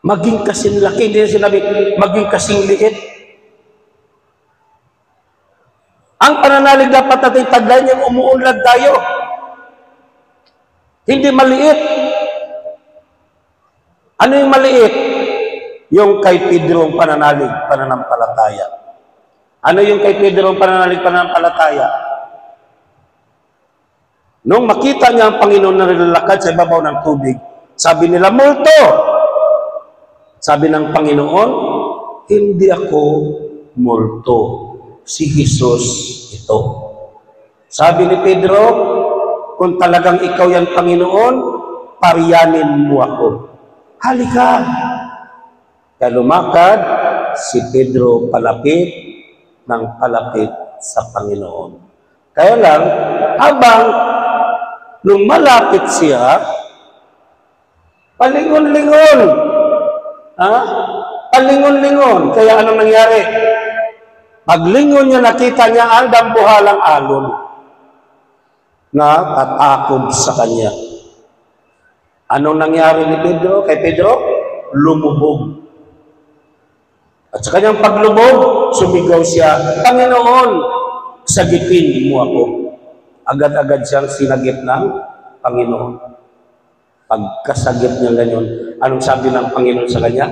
Maging kasing laki, hindi sinabi, maging kasing liit. Ang pananalig dapat natin taglayin yung umuunlad tayo. Hindi maliit. Ano yung maliit? Yung kay Pedro ang pananalig, pananampalataya. Ano yung kay Pedro ang pananalig, pananampalataya? Nung makita niya ang Panginoon na nilalakad sa ibabaw ng tubig, sabi nila, multo! Sabi ng Panginoon, hindi ako multo. Si Jesus ito. Sabi ni Pedro, kung talagang ikaw yan, Panginoon, pariyanin mo ako. Halika! Kaya lumakad si Pedro palapit ng palapit sa Panginoon. Kaya lang, habang lumalapit siya, palingon-lingon. Palingon-lingon. Kaya anong nangyari? Paglingon niya, nakita niya ang dambuhalang alon na tatakog sa kanya. Anong nangyari ni Pedro? Kay Pedro, lumubog. At sa kanyang paglubog, sumigaw siya, Panginoon, sagipin mo ako. Agad-agad siyang sinagip ng Panginoon. Pagkasagip niya ganyan, anong sabi ng Panginoon sa kanya?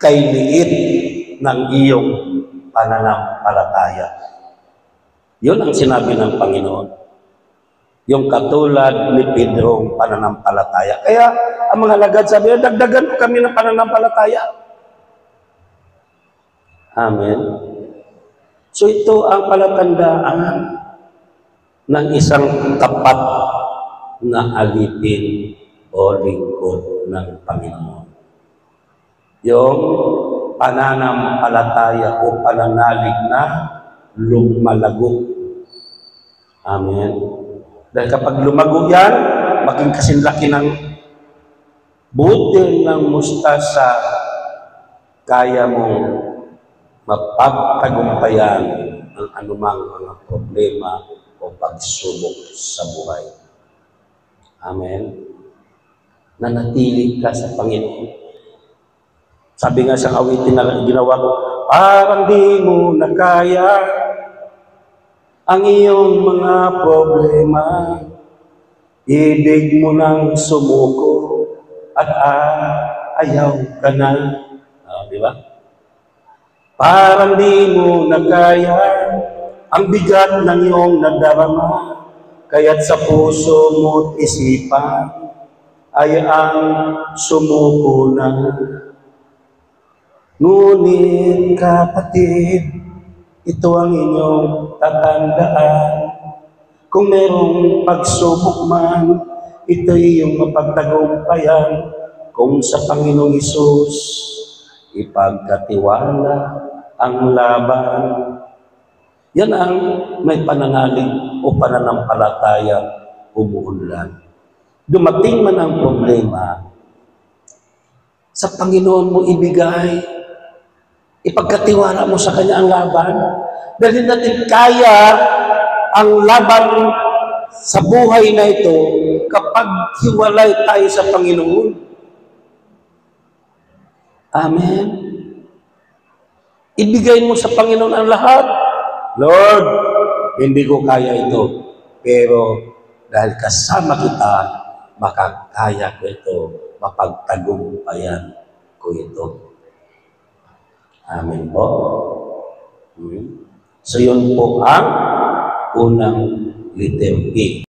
Kay liit ng iyong pananampalataya. Yun ang sinabi ng Panginoon. Yung katulad ni Pedro ang pananampalataya. Kaya ang mga lagad sabi, dagdagan mo kami ng pananampalataya. Amen. So ito ang palatandaan ng isang tapat na alipin o lingkod ng Panginoon. Yung pananampalataya o pananalig na lumalago. Amen. Dahil kapag lumago yan, maging kasinlaki ng butil ng mustasa, kaya mong mapagtagumpayan ang anumang mga problema o pagsubok sa buhay. Amen. Nanatili ka sa Panginoon. Sabi nga sa awitin na ginawa ko, parang di mo na kaya ang iyong mga problema. Ibig mo nang sumuko at ayaw ka na. Di ba? Parang di mo na kaya ang bigat ng iyong nadarama, kaya't sa puso mo't isipan ay ang sumuko na. Ngunit kapatid, ito ang inyong tatandaan. Kung merong pagsubok man, ito'y iyong mapagtagumpayan. Kung sa Panginoong Hesus, ipagkatiwala ang laban. Yan ang may pananalig o pananampalataya umuunlad. Dumating man ang problema, sa Panginoon mo ibigay. Ipagkatiwala mo sa Kanya ang laban. Dahil natin kaya ang laban sa buhay na ito kapag hiwalay tayo sa Panginoon. Amen. Ibigay mo sa Panginoon ang lahat. Lord, hindi ko kaya ito. Pero dahil kasama kita, makakaya ko ito. Mapagtagumpayan ko ito. Amen po. So yun po ang unang letter A.